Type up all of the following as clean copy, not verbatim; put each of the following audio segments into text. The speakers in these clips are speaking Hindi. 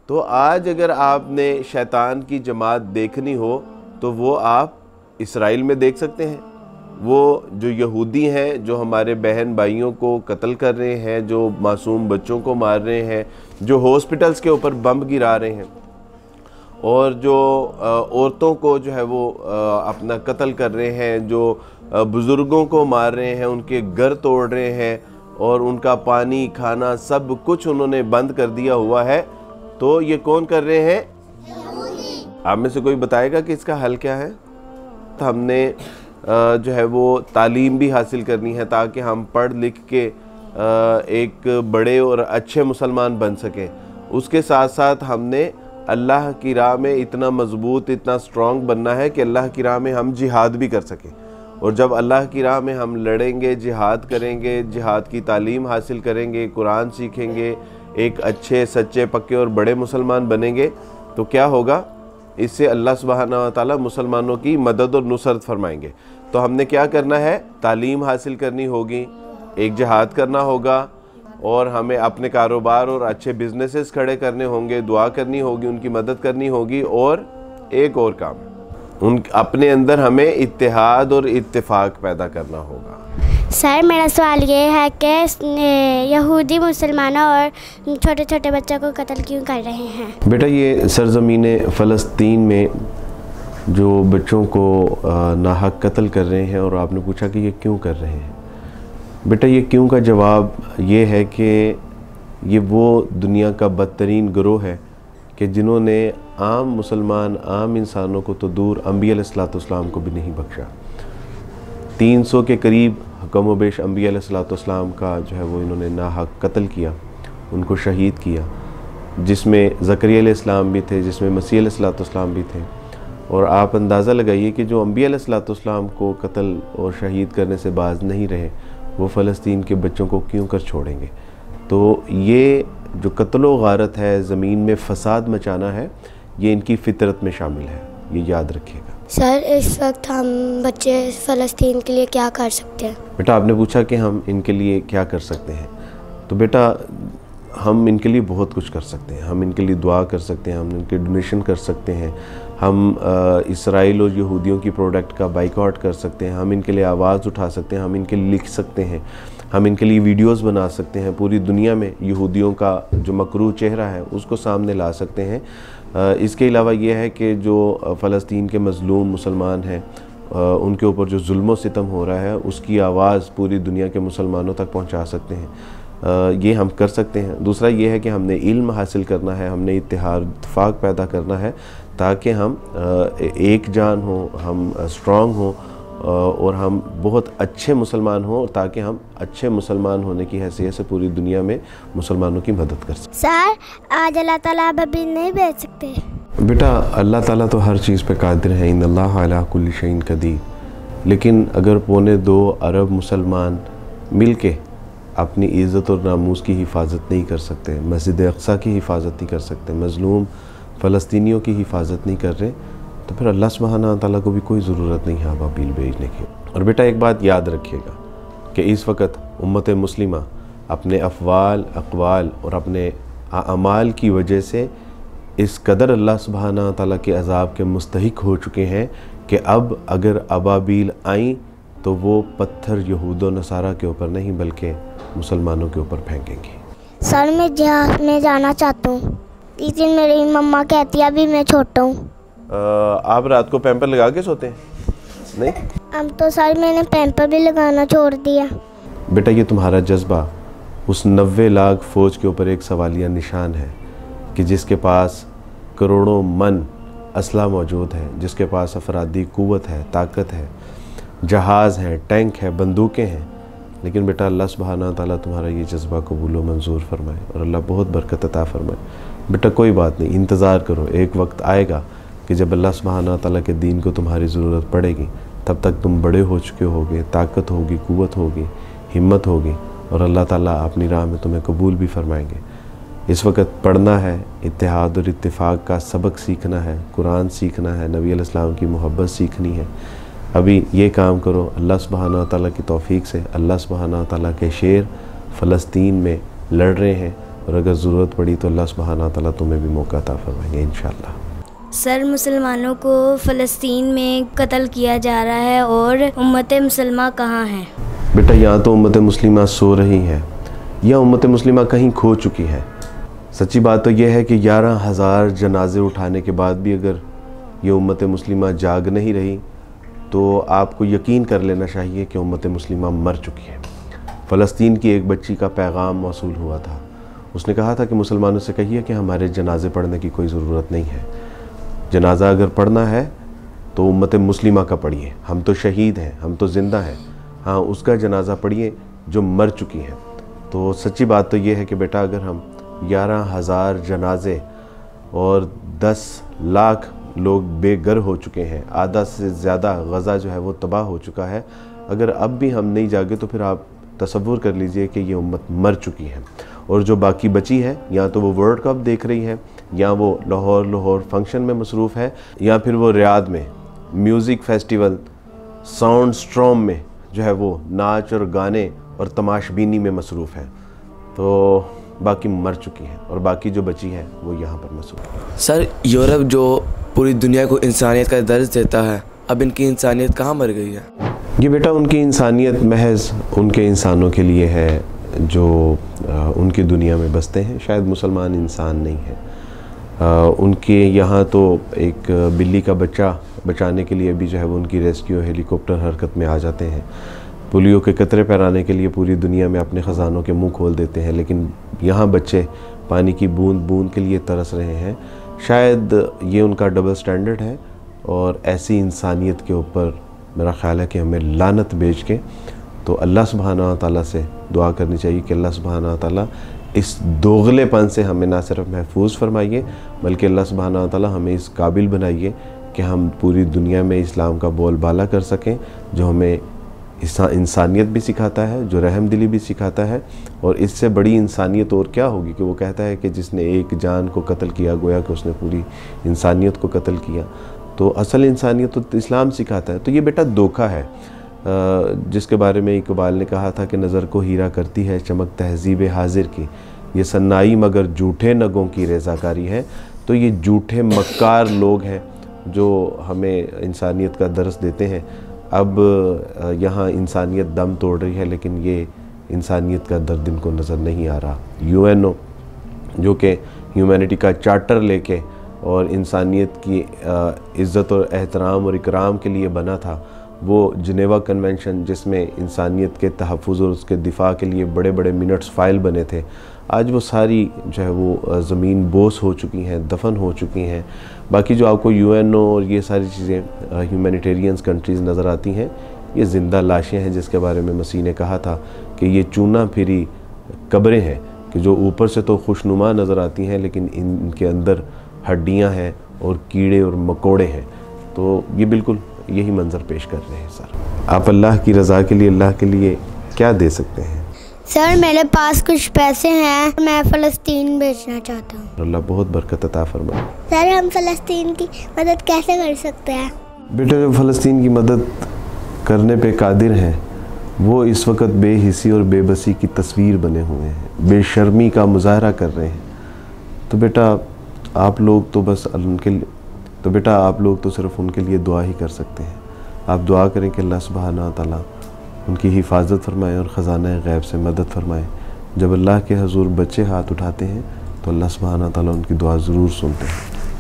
तो आज अगर आपने शैतान की जमात देखनी हो तो वो आप इसराइल में देख सकते हैं। वो जो यहूदी हैं, जो हमारे बहन भाइयों को कत्ल कर रहे हैं, जो मासूम बच्चों को मार रहे हैं, जो हॉस्पिटल्स के ऊपर बम गिरा रहे हैं और जो औरतों को जो है वो अपना कत्ल कर रहे हैं, जो बुज़ुर्गों को मार रहे हैं, उनके घर तोड़ रहे हैं और उनका पानी खाना सब कुछ उन्होंने बंद कर दिया हुआ है। तो ये कौन कर रहे हैं? आप में से कोई बताएगा कि इसका हल क्या है? तो हमने जो है वो तालीम भी हासिल करनी है ताकि हम पढ़ लिख के एक बड़े और अच्छे मुसलमान बन सकें। उसके साथ साथ हमने अल्लाह की राह में इतना मजबूत, इतना स्ट्रॉन्ग बनना है कि अल्लाह की राह में हम जिहाद भी कर सकें। और जब अल्लाह की राह में हम लड़ेंगे, जिहाद करेंगे, जिहाद की तालीम हासिल करेंगे, कुरान सीखेंगे, एक अच्छे सच्चे पक्के और बड़े मुसलमान बनेंगे, तो क्या होगा? इससे अल्लाह सुब्हानहू व तआला मुसलमानों की मदद और नुसरत फरमाएंगे। तो हमने क्या करना है? तालीम हासिल करनी होगी, एक जिहाद करना होगा और हमें अपने कारोबार और अच्छे बिजनेसेस खड़े करने होंगे, दुआ करनी होगी, उनकी मदद करनी होगी। और एक और काम, अपने अंदर हमें इत्तेहाद और इत्तेफाक पैदा करना होगा। सर, मेरा सवाल ये है कि यहूदी मुसलमानों और छोटे छोटे बच्चों को कत्ल क्यों कर रहे हैं? बेटा, ये सरज़मीन फ़लस्तीन में जो बच्चों को नाहक कत्ल कर रहे हैं, और आपने पूछा कि ये क्यों कर रहे हैं। बेटा, ये क्यों का जवाब ये है कि ये वो दुनिया का बदतरीन गिरोह है कि जिन्होंने आम मुसलमान, आम इंसानों को तो दूर, अंबिया अलैहिस्सलाम को भी नहीं बख्शा। 300 के करीब कम बेश अंबिया अलैहिस्सलाम का जो है वो इन्होंने नाहक कत्ल किया, उनको शहीद किया, जिसमें ज़करिया अलैहिस्सलाम भी थे, जिसमें मसीह अलैहिस्सलाम भी थे। और आप अंदाज़ा लगाइए कि जो अंबिया अलैहिस्सलाम को कत्ल और शहीद करने से बाज नहीं रहे, वो फ़लस्तीन के बच्चों को क्यों कर छोड़ेंगे। तो ये जो कत्लो गारत है, ज़मीन में फ़साद मचाना है, ये इनकी फ़ितरत में शामिल है, ये याद रखिएगा। सर, इस वक्त हम बच्चे फ़लस्तीन के लिए क्या कर सकते हैं? बेटा, आपने पूछा कि हम इनके लिए क्या कर सकते हैं। तो बेटा, हम इनके लिए बहुत कुछ कर सकते हैं। हम इनके लिए दुआ कर सकते हैं, हम इनके डोनेशन कर सकते हैं, हम इसराइल और यहूदियों की प्रोडक्ट का बाइकआउट कर सकते हैं, हम इनके लिए आवाज़ उठा सकते हैं, हम इनके लिए लिख सकते हैं, हम इनके लिए वीडियोस बना सकते हैं, पूरी दुनिया में यहूदियों का जो मकरूह चेहरा है उसको सामने ला सकते हैं। इसके अलावा ये है कि जो फ़लस्तीन के मज़लूम मुसलमान हैं, उनके ऊपर जो जुल्म सितम हो रहा है, उसकी आवाज़ पूरी दुनिया के मुसलमानों तक पहुंचा सकते हैं। ये हम कर सकते हैं। दूसरा ये है कि हमने इल्म हासिल करना है, हमने इत्तेफाक पैदा करना है ताकि हम एक जान हो, हम स्ट्रॉन्ग हों और हम बहुत अच्छे मुसलमान हों, ताकि हम अच्छे मुसलमान होने की हैसियत से पूरी दुनिया में मुसलमानों की मदद कर सकें। सर, आज अल्लाह ताला अभी नहीं भेज सकते? बेटा, अल्लाह ताला तो हर चीज़ पे कादिर है, इन्नल्लाह अला कुल्ली शैइन कदीर। लेकिन अगर 2.25 अरब मुसलमान मिल के अपनी इज़्ज़त और नामूस की हिफाजत नहीं कर सकते, मस्जिद अक़सा की हिफाजत नहीं कर सकते, मज़लूम फ़लस्तीनियों की हिफाजत नहीं कर रहे, तो फिर अल्लाह सुब्हानहू व तआला को भी कोई ज़रूरत नहीं है अबाबील भेजने की। और बेटा, एक बात याद रखिएगा कि इस वक्त उम्मत मुस्लिमा अपने अफ़वाल, अक़वाल और अपने अमाल की वजह से इस कदर अल्लाह सुब्हानहू व तआला के अज़ाब के मुस्तहिक हो चुके हैं कि अब अगर अबाबील आईं तो वो पत्थर यहूद व नसारा के ऊपर नहीं बल्कि मुसलमानों के ऊपर फेंकेंगी। सर, मैं जिहाद में जाना चाहता हूँ, लेकिन मेरी मम्मा कहती है अभी मैं छोटा हूँ। आप रात को पैम्पर लगा के सोते हैं? नहीं, अब तो सर मैंने पैम्पर भी लगाना छोड़ दिया। बेटा, ये तुम्हारा जज्बा उस 90 लाख फ़ौज के ऊपर एक सवालिया निशान है कि जिसके पास करोड़ों मन असला मौजूद है, जिसके पास अफरादी क़ुव्वत है, ताकत है, जहाज़ हैं, टैंक है, बंदूकें हैं। लेकिन बेटा, अल्लाह सुब्हानहू व तआला तुम्हारा ये जज्बा कबूल व मंजूर फरमाए और अल्लाह बहुत बरकत अता फरमाए। बेटा, कोई बात नहीं, इंतज़ार करो, एक वक्त आएगा कि जब अल्लाह सुब्हानहू व तआला के दीन को तुम्हारी ज़रूरत पड़ेगी, तब तक तुम बड़े हो चुके होगे, ताकत होगी, क़ुव्वत होगी, हिम्मत होगी और अल्लाह ताला अपनी राह में तुम्हें कबूल भी फरमाएंगे। इस वक्त पढ़ना है, इत्तेहाद और इत्तेफाक का सबक सीखना है, कुरान सीखना है, नबी अलैहिस्सलाम की मोहब्बत सीखनी है। अभी ये काम करो, अल्लाह सुब्हानहू व तआला की तौफीक से अल्लाह सुब्हानहू व तआला के शेर फ़लस्तीन में लड़ रहे हैं और अगर ज़रूरत पड़ी तो अल्लाह सुब्हानहू व तआला तुम्हें भी मौका अता फरमाएंगे इंशाअल्लाह। सर, मुसलमानों को फ़लस्तीन में कत्ल किया जा रहा है और उम्मत मुसलमा कहाँ है? बेटा, यहाँ तो उम्मत मुस्लिमा सो रही है या उम्मत मुस्लिमा कहीं खो चुकी है। सच्ची बात तो यह है कि 11,000 जनाजे उठाने के बाद भी अगर ये उम्मत मुस्लिमा जाग नहीं रही तो आपको यकीन कर लेना चाहिए कि उम्मत मुस्लिमा मर चुकी है। फ़लस्तीन की एक बच्ची का पैगाम मौसूल हुआ था। उसने कहा था कि मुसलमानों से कहिए कि हमारे जनाजे पढ़ने की कोई ज़रूरत नहीं है। जनाजा अगर पढ़ना है तो उम्मत मुस्लिमा का पढ़िए। हम तो शहीद हैं, हम तो ज़िंदा हैं। हाँ, उसका जनाजा पढ़िए जो मर चुकी है। तो सच्ची बात तो ये है कि बेटा, अगर हम 11,000 जनाजे और 10 लाख लोग बेघर हो चुके हैं, आधा से ज़्यादा गज़ा जो है वो तबाह हो चुका है, अगर अब भी हम नहीं जागे तो फिर आप तसव्वुर कर लीजिए कि ये उम्मत मर चुकी है। और जो बाकी बची है, या तो वो वर्ल्ड कप देख रही है, या वो लाहौर फंक्शन में मसरूफ़ है, या फिर वो रियाद में म्यूज़िक फेस्टिवल साउंड स्ट्रॉम में जो है वो नाच और गाने और तमाशबीनी में मसरूफ़ है। तो बाकी मर चुकी है और बाकी जो बची है वो यहाँ पर मसरूफ़ है। सर, यूरोप जो पूरी दुनिया को इंसानियत का दर्ज देता है, अब इनकी इंसानियत कहाँ मर गई है? ये बेटा, उनकी इंसानियत महज उनके इंसानों के लिए है जो उनकी दुनिया में बसते हैं। शायद मुसलमान इंसान नहीं है। उनके यहाँ तो एक बिल्ली का बच्चा बचाने के लिए भी जो है वो उनकी रेस्क्यू हेलीकॉप्टर हरकत में आ जाते हैं। पोलियो के कतरे पैराने के लिए पूरी दुनिया में अपने ख़जानों के मुंह खोल देते हैं, लेकिन यहाँ बच्चे पानी की बूंद बूंद के लिए तरस रहे हैं। शायद ये उनका डबल स्टैंडर्ड है और ऐसी इंसानियत के ऊपर मेरा ख़्याल है कि हमें लानत भेज के तो अल्लाह सुब्हानहू व तआला से दुआ करनी चाहिए कि अल्लाह सुब्हानहू व तआला इस दोगलेपन से हमें ना सिर्फ महफूज फरमाइए, बल्कि अल्लाह सुब्हानहू व तआला हमें इस काबिल बनाइए कि हम पूरी दुनिया में इस्लाम का बोलबाला कर सकें, जो हमें इंसानियत भी सिखाता है, जो रहम दिली भी सिखाता है। और इससे बड़ी इंसानियत और क्या होगी कि वो कहता है कि जिसने एक जान को कत्ल किया गोया कि उसने पूरी इंसानियत को कत्ल किया। तो असल इंसानियत तो इस्लाम सिखाता है। तो ये बेटा धोखा है जिसके बारे में इकबाल ने कहा था कि नज़र को हीरा करती है चमक तहज़ीब हाजिर की, ये सन्नाई मगर झूठे नगों की रेज़ाकारी है। तो ये झूठे मक्कार लोग हैं जो हमें इंसानियत का दर्स देते हैं। अब यहाँ इंसानियत दम तोड़ रही है, लेकिन ये इंसानियत का दर्द इनको नज़र नहीं आ रहा। यूएनओ जो कि ह्यूमैनिटी का चार्टर लेके और इंसानियत की इज़्ज़त और एहतराम और इकराम के लिए बना था, वो जिनेवा कन्वेंशन जिसमें इंसानियत के तहफ़्फ़ुज़ और उसके दिफा के लिए बड़े बड़े मिनट्स फ़ाइल बने थे, आज वो सारी जो है वो ज़मीन बोस हो चुकी हैं, दफन हो चुकी हैं। बाकी जो आपको यूएनओ और ये सारी चीज़ें ह्यूमैनिटेरियंस कंट्रीज़ नज़र आती हैं, ये ज़िंदा लाशें हैं जिसके बारे में मसीह ने कहा था कि ये चूना फिरी कब्रें हैं कि जो ऊपर से तो खुशनुमा नज़र आती हैं, लेकिन इनके अंदर हड्डियाँ हैं और कीड़े और मकोड़े हैं। तो ये बिल्कुल यही मंज़र पेश कर रहे हैं। सर, आप अल्लाह की रज़ा के लिए, अल्लाह के लिए क्या दे सकते हैं? सर, मेरे पास कुछ पैसे हैं, मैं फ़लस्तीन भेजना चाहता हूँ। अल्लाह बहुत बरकत अता फरमाए। सर, हम फ़लस्तीन की मदद कैसे कर सकते हैं? बेटा, जो फ़लस्तीन की मदद करने पे कादिर हैं वो इस वक्त बेहिसी और बेबसी की तस्वीर बने हुए हैं, बेशर्मी का मुजाहरा कर रहे हैं। तो बेटा आप लोग तो बस उनके लिए, तो बेटा आप लोग तो सिर्फ उनके लिए दुआ ही कर सकते हैं। आप दुआ करें कि अल्लाह सुब्हानहू व तआला उनकी हिफाजत फरमाए और ख़ज़ाना गैब से मदद फरमाए। जब अल्लाह के हजूर बच्चे हाथ उठाते हैं तो अल्लाह सुब्हानहू व तआला उनकी दुआ ज़रूर सुनते हैं,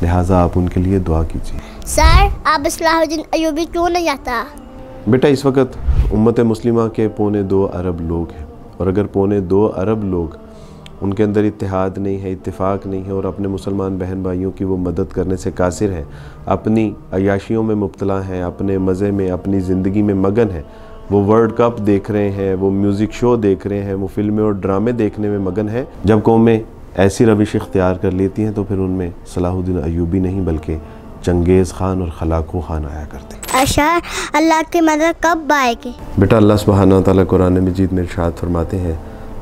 लिहाजा आप उनके लिए दुआ कीजिए। सर, आप सलाहुद्दीन अय्यूबी क्यों नहीं आता? बेटा, इस वक्त उम्मत मुस्लिमा के 2.25 अरब लोग हैं, और अगर 2.25 अरब लोग उनके अंदर इत्तेहाद नहीं है, इत्तेफाक नहीं है, और अपने मुसलमान बहन भाइयों की वो मदद करने से कासिर हैं, अपनी अयाशियों में मुब्तला हैं, अपने मज़े में, अपनी ज़िंदगी में मगन हैं, वो वर्ल्ड कप देख रहे हैं, वो म्यूज़िक शो देख रहे हैं, वो फिल्में और ड्रामे देखने में मगन हैं। जब कौमें ऐसी रविश इख्तियार कर लेती हैं तो फिर उनमें सलाहुद्दीन अय्यूबी नहीं बल्कि चंगेज़ खान और खलाको खान आया करते हैं। अच्छा, अल्लाह की मदद कब आएगी? बेटा, अल्लाह सुब्हानहू व तआला कुरान मजीद में इरशाद फरमाते हैं,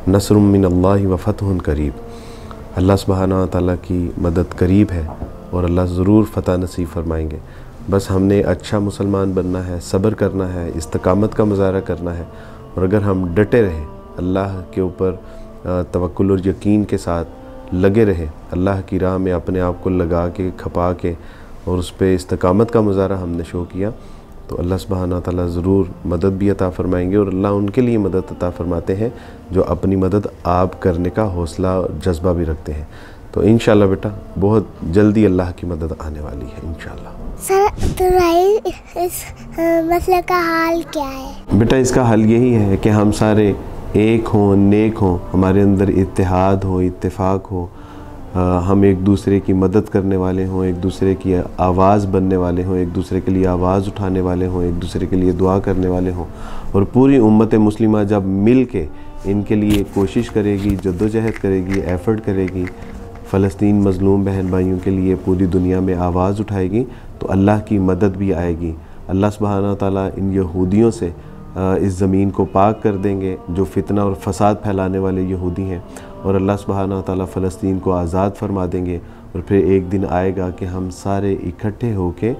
नस्रुम मिनल्लाहि व फतहुन करीब। अल्लाह सुब्हानहू व तआला की मदद करीब है और अल्लाह ज़रूर फ़तह नसीब फरमाएंगे। बस हमने अच्छा मुसलमान बनना है, सब्र करना है, इस्तकामत का मुज़ाहरा करना है, और अगर हम डटे रहें, अल्लाह के ऊपर तवक्कुल और यकीन के साथ लगे रहे, अल्लाह की राह में अपने आप को लगा के खपा के और उस पर इस्तकामत का मुजाहरा हमने शो किया, तो अल्लाह सुब्हानहू तआला ज़रूर मदद भी अता फ़रमाएंगे। और अल्लाह उनके लिए मदद अता फ़रमाते हैं जो अपनी मदद आप करने का हौसला और जज्बा भी रखते हैं। तो इंशाअल्लाह बेटा बहुत जल्दी अल्लाह की मदद आने वाली है इंशाअल्लाह। सर तो इस मसले का हाल क्या है? बेटा इसका हल यही है कि हम सारे एक हों, नेक हों, हमारे अंदर इत्तेहाद हो, इत्तेफाक हो, हम एक दूसरे की मदद करने वाले हों, एक दूसरे की आवाज़ बनने वाले हों, एक दूसरे के लिए आवाज़ उठाने वाले हों, एक दूसरे के लिए दुआ करने वाले हों। और पूरी उम्मत मुस्लिमा जब मिल के इनके लिए कोशिश करेगी, जद्दोजहद करेगी, एफ़र्ट करेगी, फ़लस्तीन मज़लूम बहन भाइयों के लिए पूरी दुनिया में आवाज़ उठाएगी, तो अल्लाह की मदद भी आएगी। अल्लाह सुब्हानहू तआला इन यहूदियों से इस ज़मीन को पाक कर देंगे जो फितना और फसाद फैलाने वाले यहूदी हैं, और अल्लाह सुब्हानहू तआला फ़लस्तीन को आज़ाद फरमा देंगे। और फिर एक दिन आएगा कि हम सारे इकट्ठे होके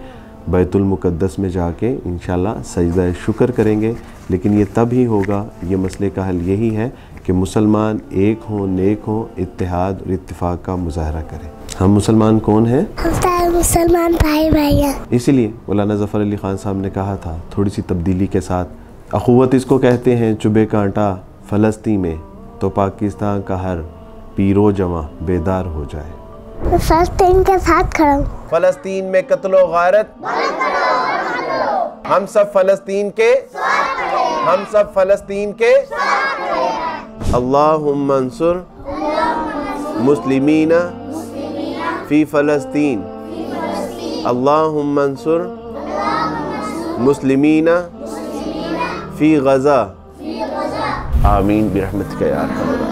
बैतुल मुक़द्दस में जाके इंशाअल्लाह सजदा शुक्र करेंगे। लेकिन ये तब ही होगा, ये मसले का हल यही है कि मुसलमान एक हों, नेक हों, इत्तेहाद और इत्तिफाक का मुजाहरा करें। हम मुसलमान कौन हैं? हम सारे मुसलमान भाई भाई हैं। इसीलिए मौलाना ज़फ़र अली ख़ान साहब ने कहा था थोड़ी सी तब्दीली के साथ, अख़ुवत इसको कहते हैं चुभे कांटा फ़लस्तीन में, तो पाकिस्तान का हर पीरो जवां बेदार हो जाए। मैं फ़लस्तीन के साथ खड़ा हूँ। फ़लस्तीन में क़त्ल व गारत, हम सब फ़लस्तीन के, हम सब फ़लस्तीन के। अल्लाहुम्मा अंसुर मुस्लिमीना फ़ी फ़लस्तीन, अल्लाहुम्मा अंसुर मुस्लिमीना फ़ी गज़ा, आमीन बिरहमतिका या अरहमर राहिमीन।